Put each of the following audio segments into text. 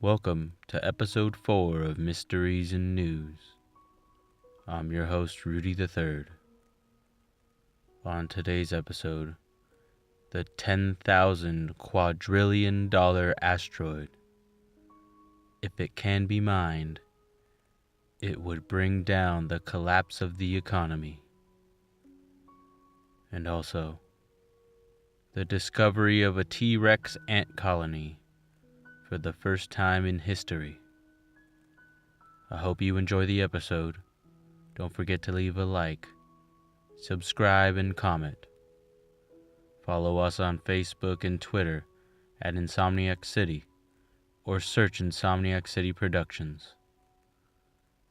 Welcome to episode 4 of Mysteries and News. I'm your host, Rudy III. On today's episode, the 10,000 quadrillion dollar asteroid. If it can be mined, it would bring down the collapse of the economy. And also, the discovery of a T.Rex Ant colony for the first time in history. I hope you enjoy the episode. Don't forget to leave a like, subscribe, and comment. Follow us on Facebook and Twitter at Insomniac City, or search Insomniac City Productions.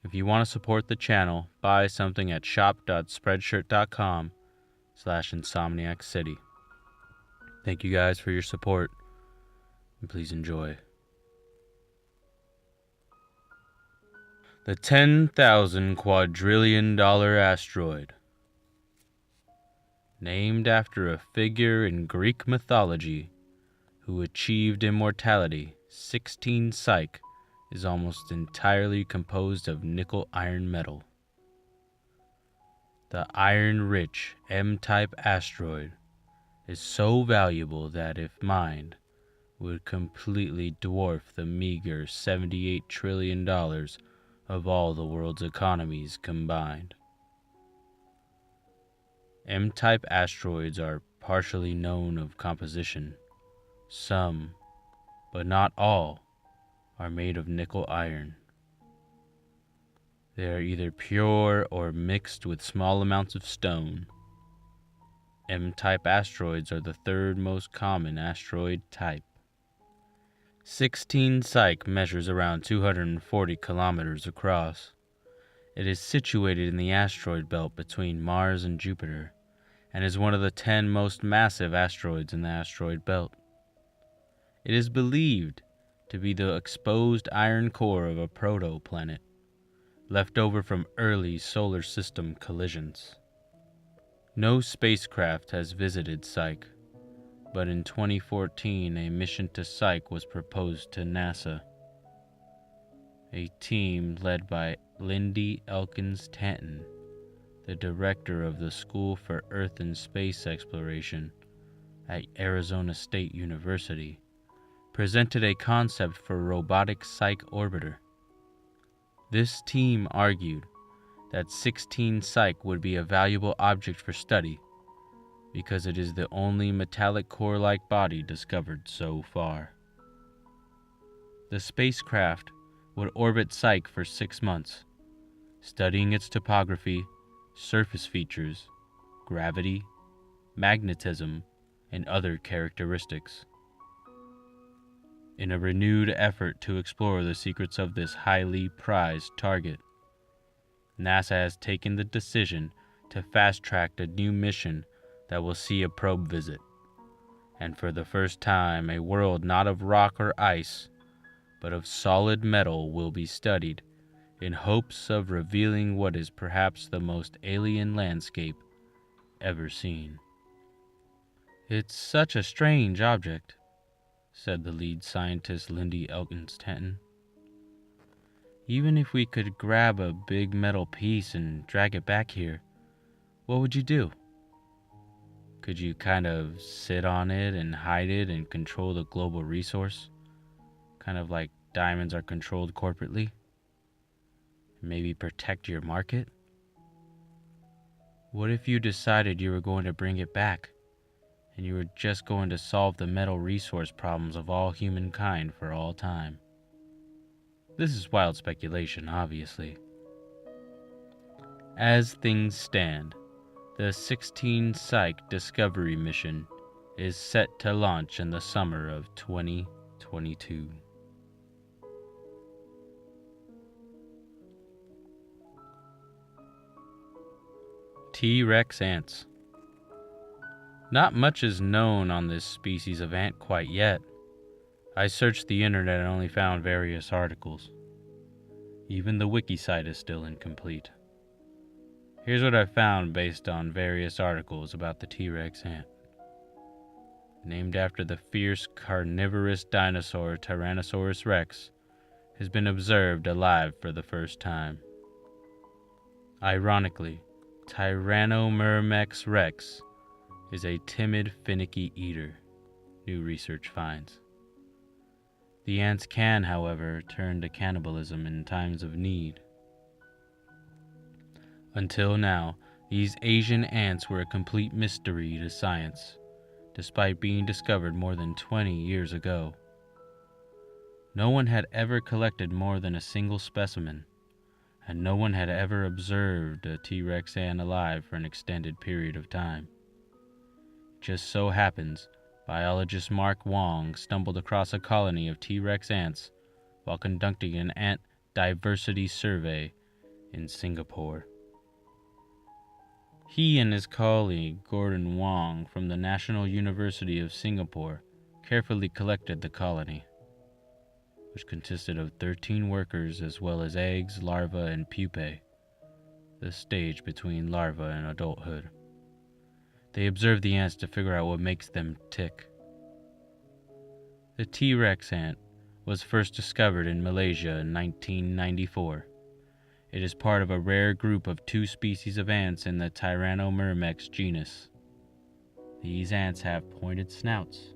If you want to support the channel, buy something at shop.spreadshirt.com/Insomniac City. Thank you guys for your support, and please enjoy. The 10,000 quadrillion dollar asteroid. Named after a figure in Greek mythology who achieved immortality, 16 Psyche is almost entirely composed of nickel iron metal. The iron-rich M-type asteroid is so valuable that if mined, would completely dwarf the meager $78 trillion of all the world's economies combined. M-type asteroids are partially known of composition. Some, but not all, are made of nickel iron. They are either pure or mixed with small amounts of stone. M-type asteroids are the third most common asteroid type. 16 Psyche measures around 240 kilometers across. It is situated in the asteroid belt between Mars and Jupiter, and is one of the 10 most massive asteroids in the asteroid belt. It is believed to be the exposed iron core of a protoplanet, left over from early solar system collisions. No spacecraft has visited Psyche, but in 2014 a mission to Psyche was proposed to NASA. A team led by Lindy Elkins Tanton, the director of the School for Earth and Space Exploration at Arizona State University, presented a concept for a robotic Psyche orbiter. This team argued that 16 Psyche would be a valuable object for study because it is the only metallic core-like body discovered so far. The spacecraft would orbit Psyche for 6 months, studying its topography, surface features, gravity, magnetism, and other characteristics. In a renewed effort to explore the secrets of this highly prized target, NASA has taken the decision to fast-track a new mission that will see a probe visit, and for the first time a world not of rock or ice, but of solid metal will be studied in hopes of revealing what is perhaps the most alien landscape ever seen. "It's such a strange object," said the lead scientist Lindy Elkins Tanton. "Even if we could grab a big metal piece and drag it back here, what would you do? Could you kind of sit on it and hide it and control the global resource? Kind of like diamonds are controlled corporately? Maybe protect your market? What if you decided you were going to bring it back, and you were just going to solve the metal resource problems of all humankind for all time?" This is wild speculation, obviously. As things stand, the 16 Psyche Discovery mission is set to launch in the summer of 2022. T.Rex Ants. Not much is known on this species of ant quite yet. I searched the internet and only found various articles. Even the wiki site is still incomplete. Here's what I found based on various articles about the T.Rex ant. Named after the fierce carnivorous dinosaur Tyrannosaurus rex, has been observed alive for the first time. Ironically, Tyrannomyrmex rex is a timid, finicky eater, new research finds. The ants can, however, turn to cannibalism in times of need. Until now, these Asian ants were a complete mystery to science, despite being discovered more than 20 years ago. No one had ever collected more than a single specimen, and no one had ever observed a T.Rex ant alive for an extended period of time. Just so happens, biologist Mark Wong stumbled across a colony of T.Rex ants while conducting an ant diversity survey in Singapore. He and his colleague Gordon Wong from the National University of Singapore carefully collected the colony, which consisted of 13 workers as well as eggs, larvae, and pupae, the stage between larvae and adulthood. They observed the ants to figure out what makes them tick. The T.Rex ant was first discovered in Malaysia in 1994. It is part of a rare group of 2 species of ants in the Tyrannomyrmex genus. These ants have pointed snouts,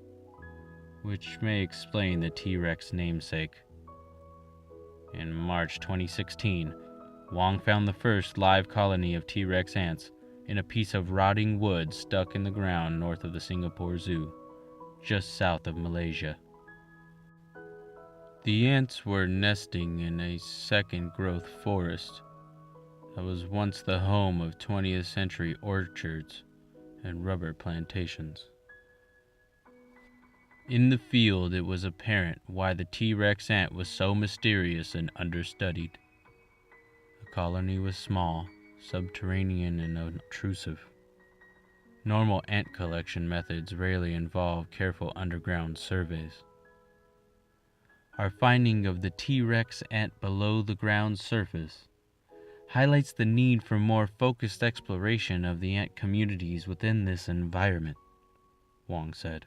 which may explain the T-Rex namesake. In March 2016, Wong found the first live colony of T-Rex ants in a piece of rotting wood stuck in the ground north of the Singapore Zoo, just south of Malaysia. The ants were nesting in a second-growth forest that was once the home of 20th century orchards and rubber plantations. In the field, it was apparent why the T-Rex ant was so mysterious and understudied. The colony was small, subterranean, and unobtrusive. Normal ant collection methods rarely involve careful underground surveys. Our finding of the T-Rex ant below the ground surface highlights the need for more focused exploration of the ant communities within this environment, Wong said.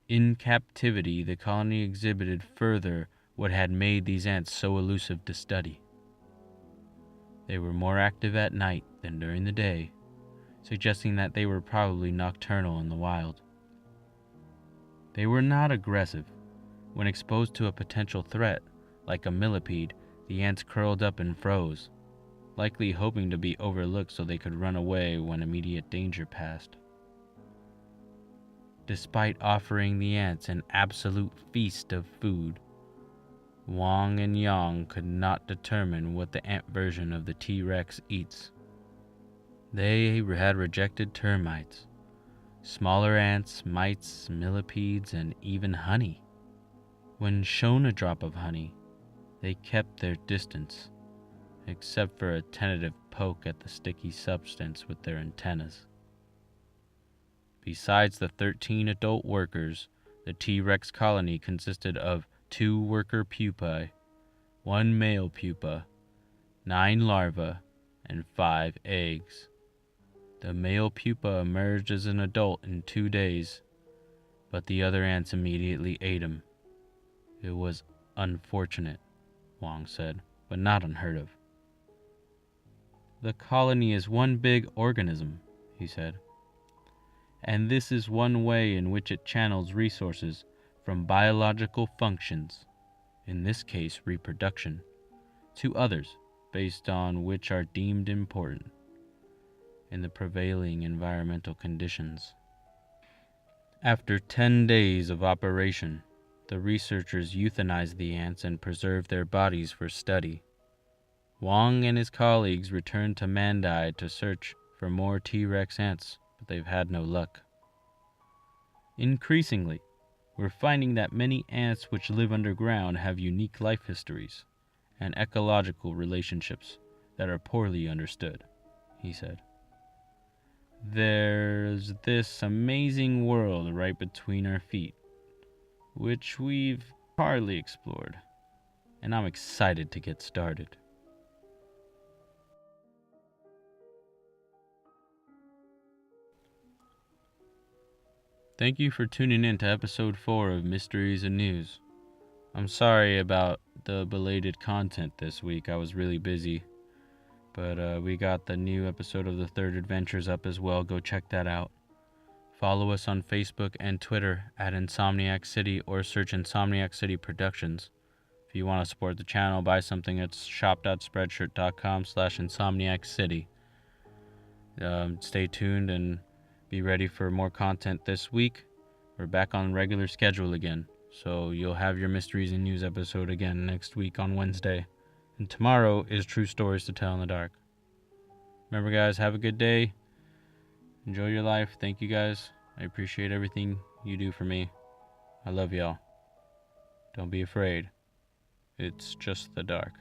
In captivity, the colony exhibited further what had made these ants so elusive to study. They were more active at night than during the day, suggesting that they were probably nocturnal in the wild. They were not aggressive. When exposed to a potential threat, like a millipede, the ants curled up and froze, likely hoping to be overlooked so they could run away when immediate danger passed. Despite offering the ants an absolute feast of food, Wong and Yang could not determine what the ant version of the T-Rex eats. They had rejected termites, smaller ants, mites, millipedes, and even honey. When shown a drop of honey, they kept their distance, except for a tentative poke at the sticky substance with their antennas. Besides the 13 adult workers, the T-Rex colony consisted of 2 worker pupae, 1 male pupa, 9 larvae, and 5 eggs. The male pupa emerged as an adult in 2 days, but the other ants immediately ate him. It was unfortunate, Wong said, but not unheard of. The colony is one big organism, he said, and this is one way in which it channels resources from biological functions, in this case reproduction, to others based on which are deemed important in the prevailing environmental conditions. After 10 days of operation, the researchers euthanized the ants and preserved their bodies for study. Wong and his colleagues returned to Mandai to search for more T-Rex ants, but they've had no luck. Increasingly, we're finding that many ants which live underground have unique life histories and ecological relationships that are poorly understood, he said. There's this amazing world right between our feet, which we've hardly explored, and I'm excited to get started. Thank you for tuning in to episode 4 of Mysteries and News. I'm sorry about the belated content this week. I was really busy. But we got the new episode of The Third Adventures up as well. Go check that out. Follow us on Facebook and Twitter at Insomniac City or search Insomniac City Productions. If you want to support the channel, buy something, it's shop.spreadshirt.com/Insomniac City. Stay tuned and be ready for more content this week. We're back on regular schedule again. So you'll have your Mysteries and News episode again next week on Wednesday. And tomorrow is True Stories to Tell in the Dark. Remember, guys, have a good day. Enjoy your life. Thank you, guys. I appreciate everything you do for me. I love y'all. Don't be afraid. It's just the dark.